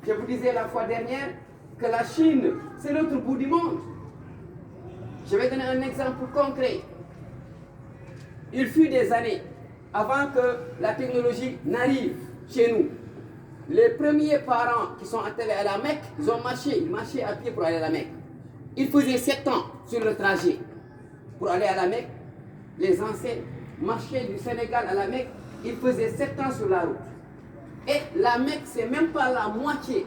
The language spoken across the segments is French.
Je vous disais la fois dernière que la Chine, c'est l'autre bout du monde. Je vais donner un exemple concret. Il fut des années avant que la technologie n'arrive chez nous. Les premiers parents qui sont allés à la Mecque, ils marchaient à pied pour aller à la Mecque. Ils faisaient 7 ans sur le trajet pour aller à la Mecque. Les anciens marchaient du Sénégal à la Mecque, ils faisaient 7 ans sur la route. Et la Mecque, c'est même pas la moitié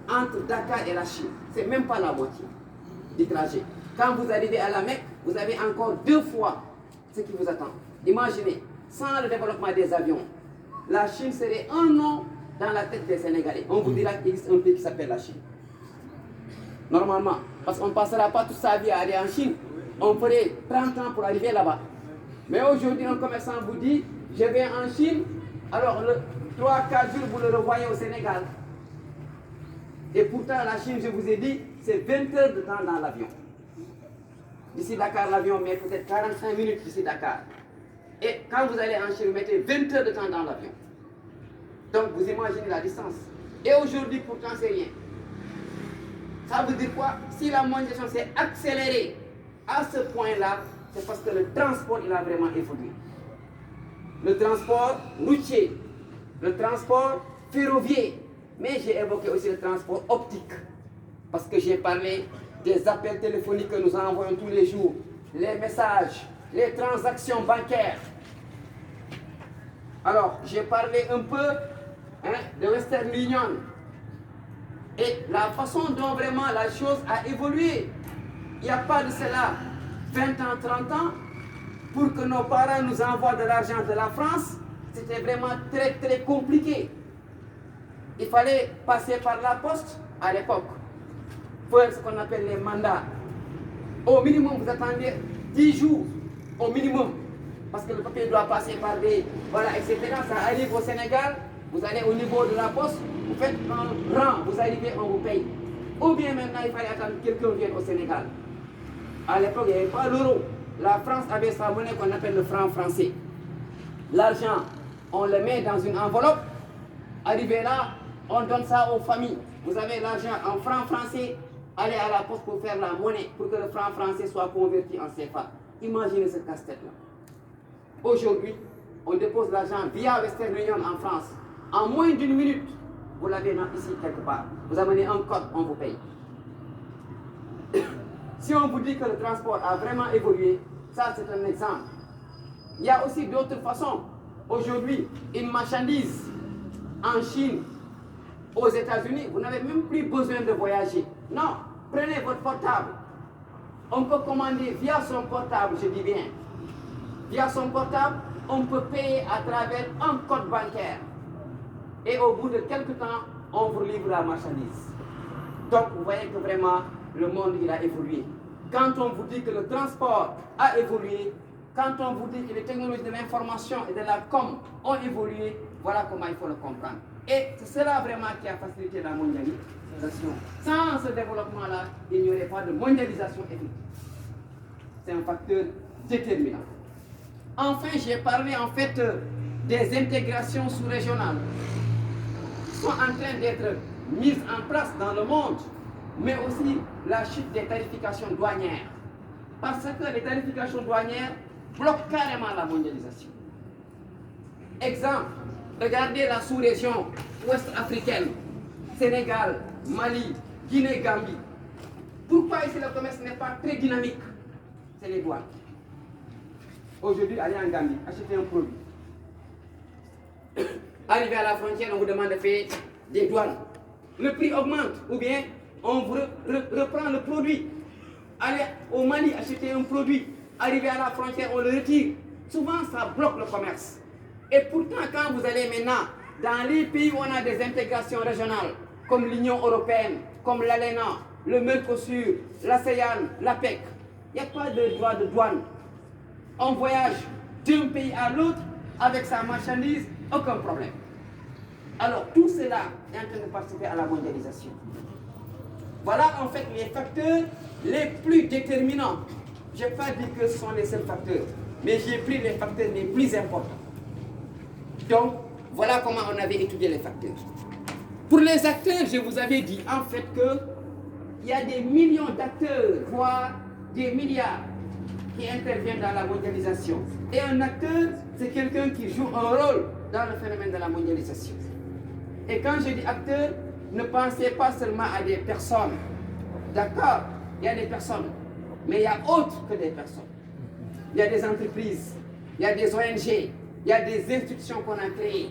entre Dakar et la Chine. C'est même pas la moitié du trajet. Quand vous arrivez à la Mecque, vous avez encore 2 fois ce qui vous attend. Imaginez, sans le développement des avions, la Chine serait un nom dans la tête des Sénégalais. On vous dira qu'il existe un pays qui s'appelle la Chine. Normalement, parce qu'on ne passera pas toute sa vie à aller en Chine, on ferait 30 ans pour arriver là-bas. Mais aujourd'hui, un commerçant vous dit, je vais en Chine, alors 3-4 jours, vous le revoyez au Sénégal. Et pourtant, la Chine, je vous ai dit, c'est 20 heures de temps dans l'avion. D'ici Dakar, l'avion met peut-être 45 minutes d'ici Dakar. Et quand vous allez en Chine, vous mettez 20 heures de temps dans l'avion. Donc, vous imaginez la distance. Et aujourd'hui, pourtant, c'est rien. Ça veut dire quoi? Si la mondialisation s'est accélérée à ce point-là, c'est parce que le transport, il a vraiment évolué. Le transport routier, le transport ferroviaire, mais j'ai évoqué aussi le transport optique. Parce que j'ai parlé des appels téléphoniques que nous envoyons tous les jours, les messages, les transactions bancaires. Alors, j'ai parlé un peu de Western Union et la façon dont vraiment la chose a évolué. Il n'y a pas de cela 20 ans, 30 ans, pour que nos parents nous envoient de l'argent de la France, c'était vraiment très très compliqué. Il fallait passer par la poste à l'époque, faire ce qu'on appelle les mandats. Au minimum, vous attendez 10 jours, au minimum, parce que le papier doit passer par des... Voilà, etc. Ça arrive au Sénégal, vous allez au niveau de la poste, vous faites un rang, vous arrivez, on vous paye. Ou bien maintenant, il fallait attendre que quelqu'un vienne au Sénégal. À l'époque, il n'y avait pas l'euro. La France avait sa monnaie qu'on appelle le franc français. L'argent, on le met dans une enveloppe. Arrivé là, on donne ça aux familles. Vous avez l'argent en franc français, allez à la poste pour faire la monnaie, pour que le franc français soit converti en CFA. Imaginez ce casse-tête-là. Aujourd'hui, on dépose l'argent via Western Union en France. En moins d'une minute, vous l'avez ici quelque part. Vous amenez un code, on vous paye. Si on vous dit que le transport a vraiment évolué, ça c'est un exemple. Il y a aussi d'autres façons. Aujourd'hui, une marchandise en Chine, aux États-Unis, vous n'avez même plus besoin de voyager. Non, prenez votre portable. On peut commander via son portable, je dis bien. Via son portable, on peut payer à travers un code bancaire. Et au bout de quelques temps, on vous livre la marchandise. Donc vous voyez que vraiment, le monde il a évolué. Quand on vous dit que le transport a évolué, quand on vous dit que les technologies de l'information et de la com ont évolué, voilà comment il faut le comprendre. Et c'est cela vraiment qui a facilité la mondialisation. Sans ce développement-là, il n'y aurait pas de mondialisation effective. C'est un facteur déterminant. Enfin, j'ai parlé en fait des intégrations sous-régionales qui sont en train d'être mises en place dans le monde, mais aussi la chute des tarifications douanières. Parce que les tarifications douanières bloquent carrément la mondialisation. Exemple, regardez la sous-région ouest-africaine, Sénégal, Mali, Guinée, Gambie. Pourquoi ici le commerce n'est pas très dynamique? C'est les douanes. Aujourd'hui, allez en Gambie, achetez un produit. Arrivé à la frontière, on vous demande de payer des douanes. Le prix augmente, ou bien on vous reprend le produit. Allez au Mali, acheter un produit. Arrivé à la frontière, on le retire. Souvent, ça bloque le commerce. Et pourtant, quand vous allez maintenant dans les pays où on a des intégrations régionales, comme l'Union européenne, comme l'ALENA, le Mercosur, l'ASEAN, l'APEC, il n'y a pas de droit de douane. On voyage d'un pays à l'autre avec sa marchandise, aucun problème. Alors tout cela est en train de participer à la mondialisation. Voilà en fait les facteurs les plus déterminants. Je n'ai pas dit que ce sont les seuls facteurs, mais j'ai pris les facteurs les plus importants. Donc voilà comment on avait étudié les facteurs. Pour les acteurs, je vous avais dit en fait qu'il y a des millions d'acteurs, voire des milliards qui interviennent dans la mondialisation. Et un acteur, c'est quelqu'un qui joue un rôle dans le phénomène de la mondialisation. Et quand je dis acteur, ne pensez pas seulement à des personnes. D'accord, il y a des personnes, mais il y a autre que des personnes. Il y a des entreprises, il y a des ONG, il y a des institutions qu'on a créées.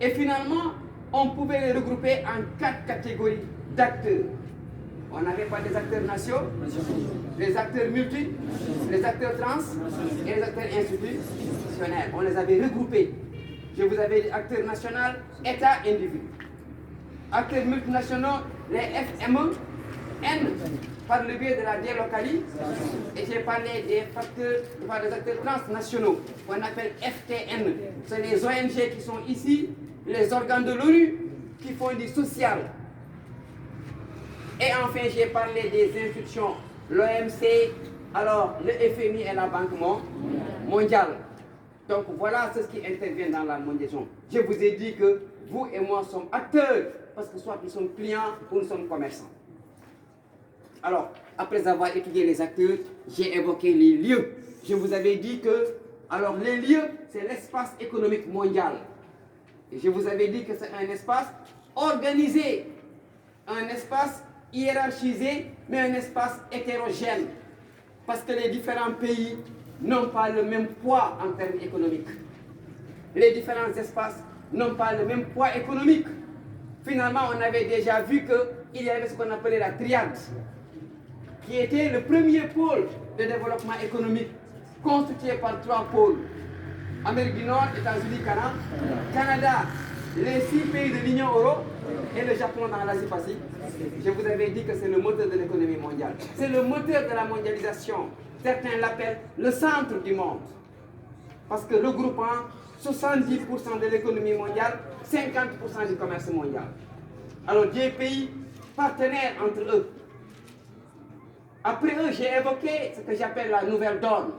Et finalement, on pouvait les regrouper en 4 catégories d'acteurs. On n'avait pas des acteurs nationaux, les acteurs multi, les acteurs trans et les acteurs institutionnels. On les avait regroupés. Je vous avais dit acteurs nationaux, État, individu. Acteurs multinationaux, les FME, N, par le biais de la délocalisation. Et j'ai parlé des acteurs transnationaux, qu'on appelle FTN. C'est les ONG qui sont ici, les organes de l'ONU qui font du social. Et enfin, j'ai parlé des institutions, l'OMC, alors le FMI et la Banque mondiale. Donc voilà ce qui intervient dans la mondialisation. Je vous ai dit que vous et moi sommes acteurs, parce que soit nous sommes clients ou nous sommes commerçants. Alors, après avoir étudié les acteurs, j'ai évoqué les lieux. Je vous avais dit que, alors les lieux, c'est l'espace économique mondial. Et je vous avais dit que c'est un espace organisé, un espace hiérarchisé, mais un espace hétérogène. Parce que les différents pays n'ont pas le même poids en termes économiques. Les différents espaces n'ont pas le même poids économique. Finalement, on avait déjà vu qu'il y avait ce qu'on appelait la triade, qui était le premier pôle de développement économique, constitué par 3 pôles. Amérique du Nord, États-Unis, Canada, les 6 pays de l'Union européenne et le Japon dans l'Asie-Pacifique. Je vous avais dit que c'est le moteur de l'économie mondiale. C'est le moteur de la mondialisation. Certains l'appellent le centre du monde. Parce que regroupant 70% de l'économie mondiale, 50% du commerce mondial. Alors des pays partenaires entre eux. Après eux, j'ai évoqué ce que j'appelle la nouvelle donne.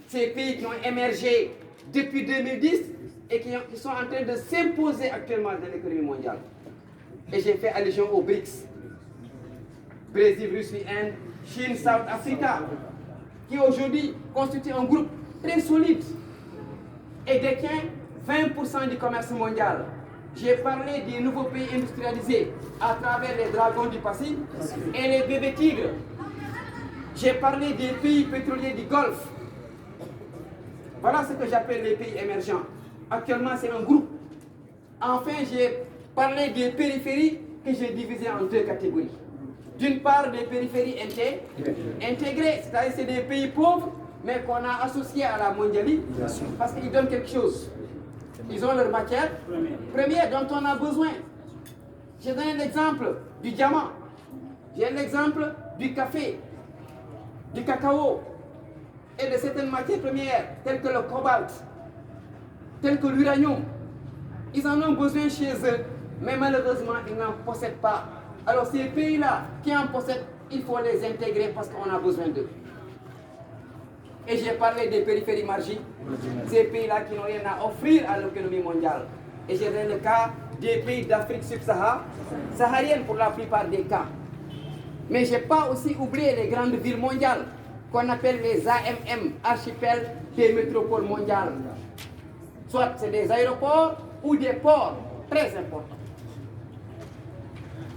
Ces pays qui ont émergé depuis 2010 et qui sont en train de s'imposer actuellement dans l'économie mondiale. Et j'ai fait allusion aux BRICS. Brésil, Russie, Inde, Chine, South Africa, qui aujourd'hui constituent un groupe très solide et détient 20% du commerce mondial. J'ai parlé des nouveaux pays industrialisés à travers les dragons du Pacifique et les bébés tigres. J'ai parlé des pays pétroliers du Golfe. Voilà ce que j'appelle les pays émergents. Actuellement, c'est un groupe. Enfin, j'ai parlé des périphéries que j'ai divisées en 2 catégories. D'une part, des périphéries intégrées, c'est-à-dire c'est des pays pauvres, mais qu'on a associés à la mondialisation parce qu'ils donnent quelque chose. Ils ont leur matière première dont on a besoin. J'ai donné l'exemple du diamant. J'ai l'exemple du café, du cacao et de certaines matières premières telles que le cobalt, telles que l'uranium. Ils en ont besoin chez eux, mais malheureusement, ils n'en possèdent pas. Alors ces pays-là qui en possèdent, il faut les intégrer parce qu'on a besoin d'eux. Et j'ai parlé des périphéries marginales, ces pays-là qui n'ont rien à offrir à l'économie mondiale. Et j'ai donné le cas des pays d'Afrique subsaharienne pour la plupart des cas. Mais je n'ai pas aussi oublié les grandes villes mondiales qu'on appelle les AMM, archipels des métropoles mondiales. Soit c'est des aéroports ou des ports très importants.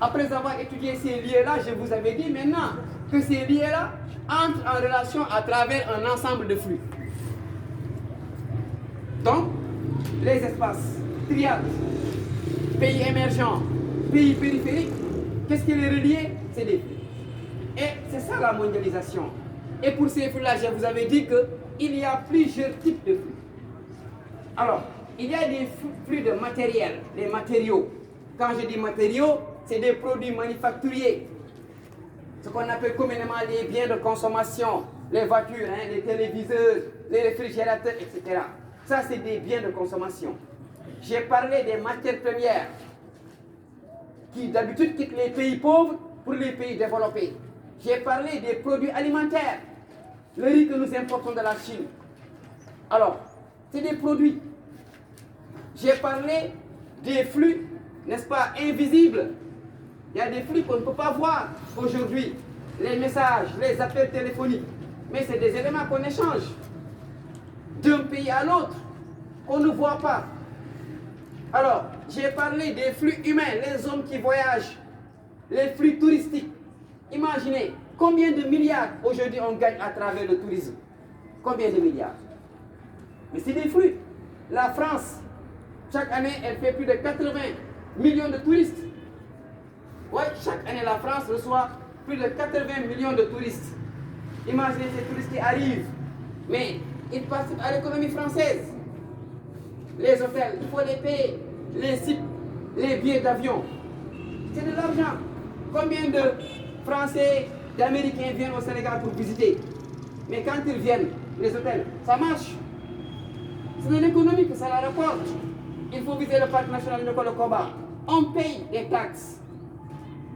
Après avoir étudié ces lieux-là, je vous avais dit maintenant que ces lieux-là entrent en relation à travers un ensemble de flux. Donc, les espaces triades, pays émergents, pays périphériques, qu'est-ce qui les relie? C'est des flux. Et c'est ça la mondialisation. Et pour ces flux-là, je vous avais dit qu'il y a plusieurs types de flux. Alors, il y a des flux de matériel, des matériaux. Quand je dis matériaux, c'est des produits manufacturiers. Ce qu'on appelle communément les biens de consommation, les voitures, les téléviseurs, les réfrigérateurs, etc. Ça, c'est des biens de consommation. J'ai parlé des matières premières qui d'habitude quittent les pays pauvres pour les pays développés. J'ai parlé des produits alimentaires, le riz que nous importons de la Chine. Alors, c'est des produits. J'ai parlé des flux n'est-ce pas, invisibles. Il y a des flux qu'on ne peut pas voir aujourd'hui. Les messages, les appels téléphoniques. Mais c'est des éléments qu'on échange d'un pays à l'autre, qu'on ne voit pas. Alors, j'ai parlé des flux humains, les hommes qui voyagent, les flux touristiques. Imaginez combien de milliards aujourd'hui on gagne à travers le tourisme. Combien de milliards? Mais c'est des flux. La France, chaque année, elle fait plus de 80 millions de touristes. Oui, chaque année, la France reçoit plus de 80 millions de touristes. Imaginez ces touristes qui arrivent. Mais ils participent à l'économie française. Les hôtels, il faut les payer. Les sites, les billets d'avion. C'est de l'argent. Combien de Français, d'Américains viennent au Sénégal pour visiter? Mais quand ils viennent, les hôtels, ça marche. C'est de l'économie que ça la rapporte. Il faut visiter le parc national de Kolokoba. On paye des taxes.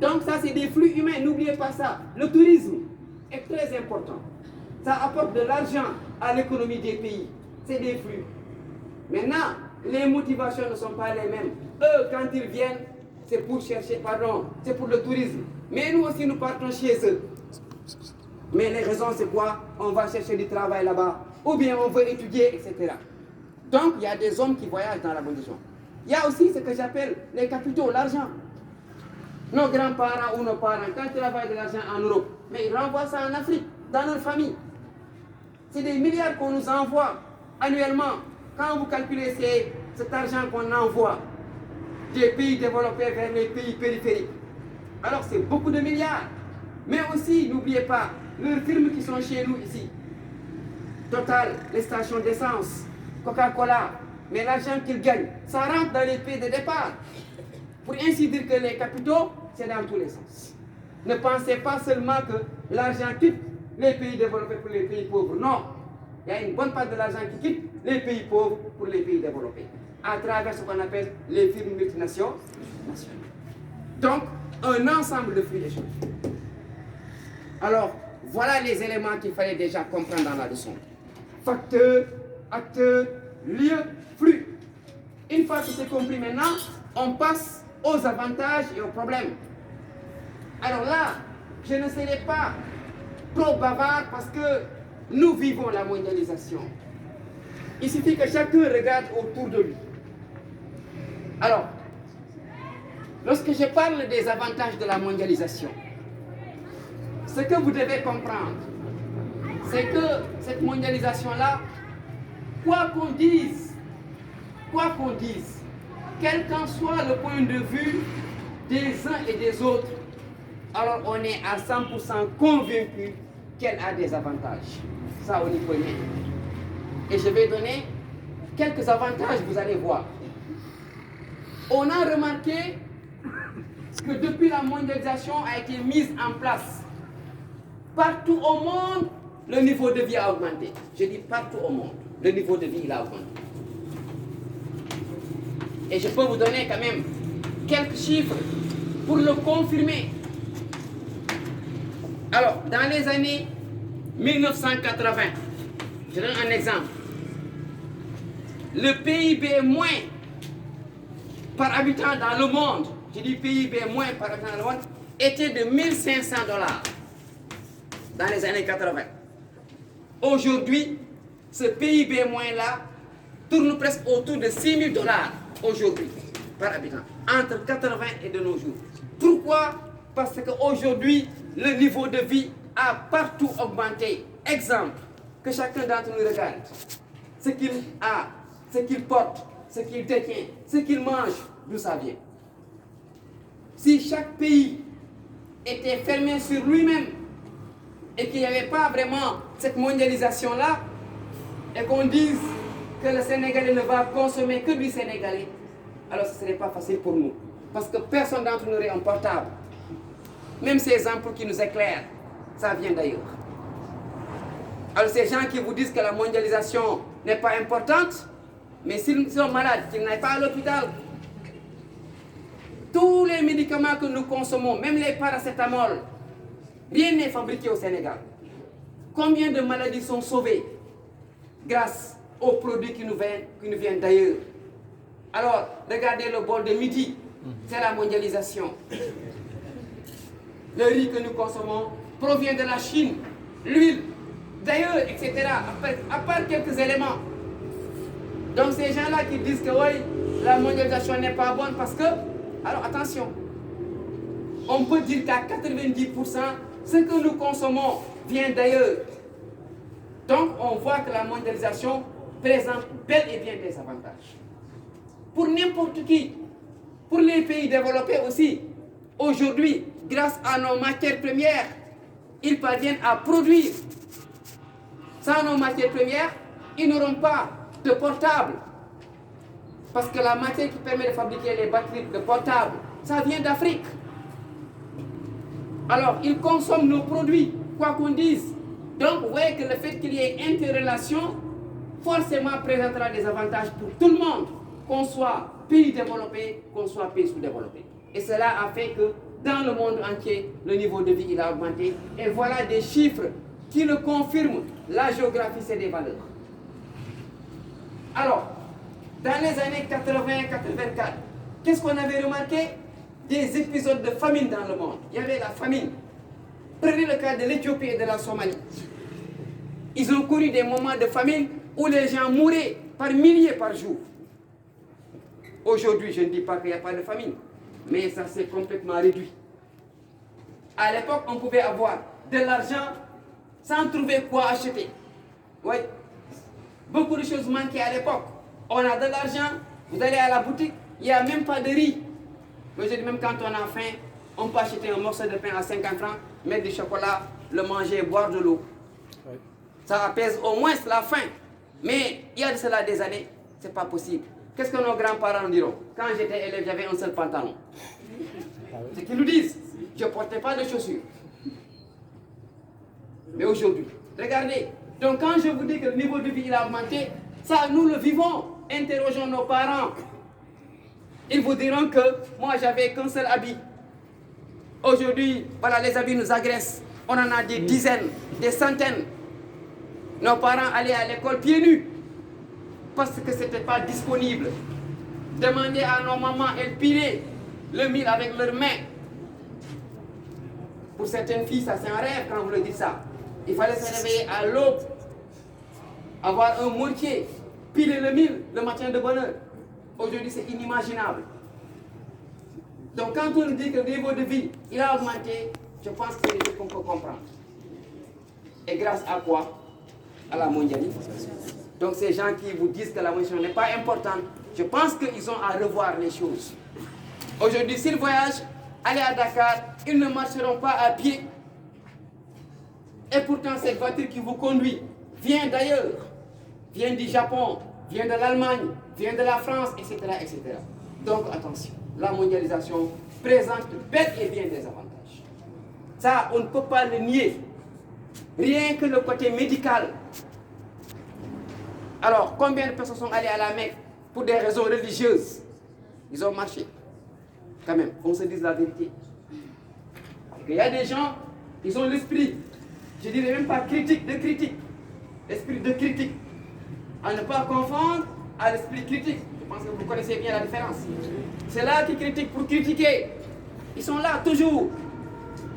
Donc ça, c'est des flux humains. N'oubliez pas ça. Le tourisme est très important. Ça apporte de l'argent à l'économie des pays. C'est des flux. Maintenant, les motivations ne sont pas les mêmes. Eux, quand ils viennent, c'est pour chercher, c'est pour le tourisme. Mais nous aussi, nous partons chez eux. Mais les raisons, c'est quoi? On va chercher du travail là-bas. Ou bien on veut étudier, etc. Donc, il y a des hommes qui voyagent dans la condition. Il y a aussi ce que j'appelle les capitaux, l'argent. Nos grands-parents ou nos parents, quand ils travaillent de l'argent en Europe, mais ils renvoient ça en Afrique, dans leur famille. C'est des milliards qu'on nous envoie annuellement. Quand vous calculez cet argent qu'on envoie des pays développés vers les pays périphériques, alors c'est beaucoup de milliards. Mais aussi, n'oubliez pas, leurs firmes qui sont chez nous ici. Total, les stations d'essence, Coca-Cola, mais l'argent qu'ils gagnent, ça rentre dans les pays de départ. Pour ainsi dire que les capitaux, c'est dans tous les sens. Ne pensez pas seulement que l'argent quitte les pays développés pour les pays pauvres. Non, il y a une bonne part de l'argent qui quitte les pays pauvres pour les pays développés, à travers ce qu'on appelle les firmes multinationales. Donc, un ensemble de flux d'échanges. Alors, voilà les éléments qu'il fallait déjà comprendre dans la leçon. Facteurs, acteurs, lieux, flux. Une fois que c'est compris maintenant, on passe aux avantages et aux problèmes. Alors là, je ne serai pas trop bavard parce que nous vivons la mondialisation. Il suffit que chacun regarde autour de lui. Alors, lorsque je parle des avantages de la mondialisation, ce que vous devez comprendre, c'est que cette mondialisation-là, quoi qu'on dise, quel qu'en soit le point de vue des uns et des autres, alors on est à 100% convaincu qu'elle a des avantages. Ça, on y connaît. Et je vais donner quelques avantages, vous allez voir. On a remarqué que depuis la mondialisation a été mise en place, partout au monde, le niveau de vie a augmenté. Je dis partout au monde, le niveau de vie il a augmenté. Et je peux vous donner quand même quelques chiffres pour le confirmer. Alors, dans les années 1980, je donne un exemple. Le PIB moins par habitant dans le monde, je dis PIB moins par habitant dans le monde, était de 1500 $ dans les années 80. Aujourd'hui, ce PIB moins-là tourne presque autour de 6 000 $ aujourd'hui par habitant, entre 80 et de nos jours. Pourquoi? Parce qu'aujourd'hui, le niveau de vie a partout augmenté. Exemple, que chacun d'entre nous regarde. Ce qu'il a, ce qu'il porte, ce qu'il détient, ce qu'il mange, d'où ça vient. Si chaque pays était fermé sur lui-même et qu'il n'y avait pas vraiment cette mondialisation-là, et qu'on dise que le Sénégalais ne va consommer que du Sénégalais, alors ce ne serait pas facile pour nous. Parce que personne d'entre nous n'aurait un portable. Même ces ampoules qui nous éclairent, ça vient d'ailleurs. Alors ces gens qui vous disent que la mondialisation n'est pas importante, mais s'ils sont malades, qu'ils n'aillent pas à l'hôpital. Tous les médicaments que nous consommons, même les paracétamol, rien n'est fabriqué au Sénégal. Combien de maladies sont sauvées grâce aux produits qui nous viennent d'ailleurs? Alors, regardez le bol de midi c'est la mondialisation. Le riz que nous consommons provient de la Chine, l'huile, d'ailleurs, etc. À part quelques éléments. Donc ces gens-là qui disent que oui, la mondialisation n'est pas bonne parce que, alors attention, on peut dire qu'à 90%, ce que nous consommons vient d'ailleurs. Donc on voit que la mondialisation présente bel et bien des avantages. Pour n'importe qui, pour les pays développés aussi, aujourd'hui, grâce à nos matières premières, ils parviennent à produire. Sans nos matières premières, ils n'auront pas de portable. Parce que la matière qui permet de fabriquer les batteries de portables, ça vient d'Afrique. Alors, ils consomment nos produits, quoi qu'on dise. Donc, vous voyez que le fait qu'il y ait interrelation, forcément présentera des avantages pour tout le monde, qu'on soit pays développé, qu'on soit pays sous-développé. Et cela a fait que dans le monde entier, le niveau de vie il a augmenté. Et voilà des chiffres qui le confirment. La géographie, c'est des valeurs. Alors, dans les années 80-84, qu'est-ce qu'on avait remarqué? Des épisodes de famine dans le monde. Il y avait la famine. Prenez le cas de l'Éthiopie et de la Somalie. Ils ont connu des moments de famine où les gens mouraient par milliers par jour. Aujourd'hui, je ne dis pas qu'il n'y a pas de famine, mais ça s'est complètement réduit. À l'époque, on pouvait avoir de l'argent sans trouver quoi acheter. Oui. Beaucoup de choses manquaient à l'époque. On a de l'argent, vous allez à la boutique, il n'y a même pas de riz. Aujourd'hui, même quand on a faim, on peut acheter un morceau de pain à 50 francs, mettre du chocolat, le manger, boire de l'eau. Oui. Ça apaise au moins la faim. Mais il y a de cela des années, ce n'est pas possible. Qu'est-ce que nos grands-parents diront? Quand j'étais élève, j'avais un seul pantalon. C'est ce qu'ils nous disent. Je ne portais pas de chaussures. Mais aujourd'hui, regardez. Donc quand je vous dis que le niveau de vie il a augmenté, ça nous le vivons. Interrogeons nos parents. Ils vous diront que moi j'avais qu'un seul habit. Aujourd'hui, voilà, les habits nous agressent. On en a des dizaines, des centaines. Nos parents allaient à l'école pieds nus parce que ce n'était pas disponible. Demandez à nos mamans, elles pilaient le mil avec leurs mains. Pour certaines filles, ça c'est un rêve quand vous le dites ça. Il fallait se réveiller à l'aube, avoir un mortier, piler le mil le matin de bonne heure. Aujourd'hui, c'est inimaginable. Donc quand on nous dit que le niveau de vie, il a augmenté, je pense que c'est des choses qu'on peut comprendre. Et grâce à quoi? À la mondialisation. Donc ces gens qui vous disent que la mondialisation n'est pas importante, je pense qu'ils ont à revoir les choses. Aujourd'hui, s'ils voyagent, aller à Dakar, ils ne marcheront pas à pied. Et pourtant, cette voiture qui vous conduit vient d'ailleurs, vient du Japon, vient de l'Allemagne, vient de la France, etc., etc. Donc attention, la mondialisation présente bel et bien des avantages. Ça, on ne peut pas le nier. Rien que le côté médical. Alors, combien de personnes sont allées à la Mecque pour des raisons religieuses? Ils ont marché. Quand même, on se dise la vérité. Il y a des gens, ils ont l'esprit, je dirais même pas critique, de critique. L'esprit de critique. À ne pas confondre à l'esprit critique. Je pense que vous connaissez bien la différence. C'est là qui critiquent pour critiquer. Ils sont là toujours.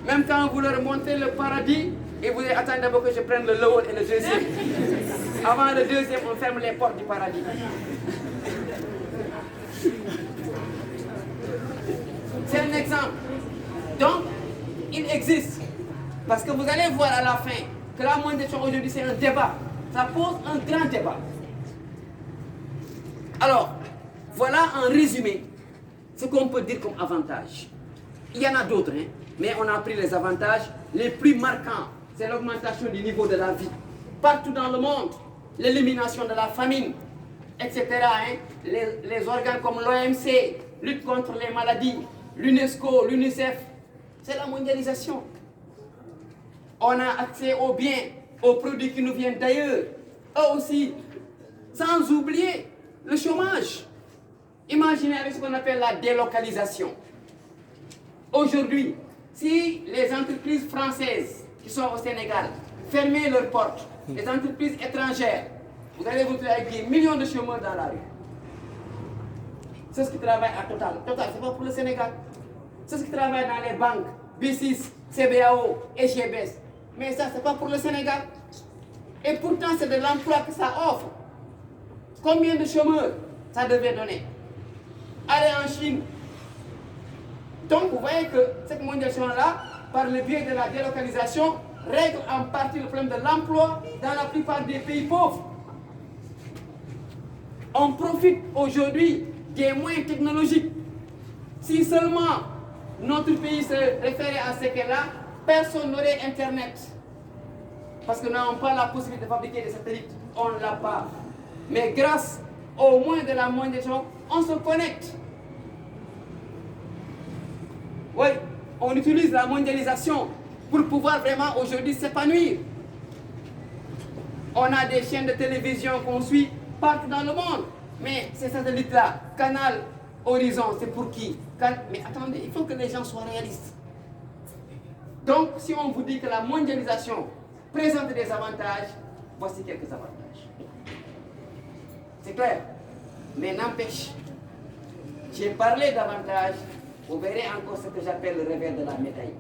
Même quand vous leur montrez le paradis, et vous dites, attendez d'abord que je prenne le lower et le deuxième. Avant le deuxième, on ferme les portes du paradis. C'est un exemple. Donc, il existe. Parce que vous allez voir à la fin que la mondialisation aujourd'hui, c'est un débat. Ça pose un grand débat. Alors, voilà en résumé ce qu'on peut dire comme avantage. Il y en a d'autres, hein, mais on a pris les avantages les plus marquants. C'est l'augmentation du niveau de la vie. Partout dans le monde, l'élimination de la famine, etc. Hein, les organes comme l'OMC, lutte contre les maladies, l'UNESCO, l'UNICEF, c'est la mondialisation. On a accès aux biens, aux produits qui nous viennent d'ailleurs, eux aussi, sans oublier le chômage. Imaginez avec ce qu'on appelle la délocalisation. Aujourd'hui, si les entreprises françaises qui sont au Sénégal fermaient leurs portes, les entreprises étrangères, vous allez vous trouver avec des millions de chômeurs dans la rue. ceux qui travaillent à Total. Total, ce n'est pas pour le Sénégal. Ceux qui travaillent dans les banques, B6, CBAO et GBS. Mais ça, ce n'est pas pour le Sénégal. Et pourtant, c'est de l'emploi que ça offre. Combien de chômeurs ça devait donner? Aller en Chine. Donc, vous voyez que cette mondialisation-là, par le biais de la délocalisation, règle en partie le problème de l'emploi dans la plupart des pays pauvres. On profite aujourd'hui des moyens technologiques. Si seulement notre pays se référait à ce qu'est-là, personne n'aurait Internet. Parce que nous n'avons pas la possibilité de fabriquer des satellites. On ne l'a pas. Mais grâce au moyen de la mondialisation, on se connecte. Oui, on utilise la mondialisation pour pouvoir vraiment aujourd'hui s'épanouir. On a des chaînes de télévision qu'on suit partout dans le monde. Mais ces satellites-là, Canal Horizon, c'est pour qui? Mais attendez, il faut que les gens soient réalistes. Donc, si on vous dit que la mondialisation présente des avantages, voici quelques avantages. C'est clair. Mais n'empêche, j'ai parlé d'avantages, vous verrez encore ce que j'appelle le revers de la médaille.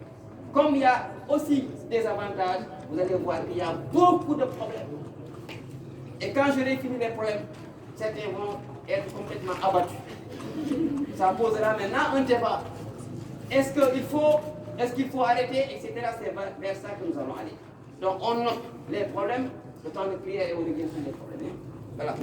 Comme il y a aussi des avantages, vous allez voir qu'il y a beaucoup de problèmes. Et quand je fini les problèmes, certains vont être complètement abattus. Ça posera maintenant un débat. Est-ce qu'il faut arrêter, etc. C'est vers ça que nous allons aller. Donc on note les problèmes, le temps de prière et on revient sur les problèmes. Voilà.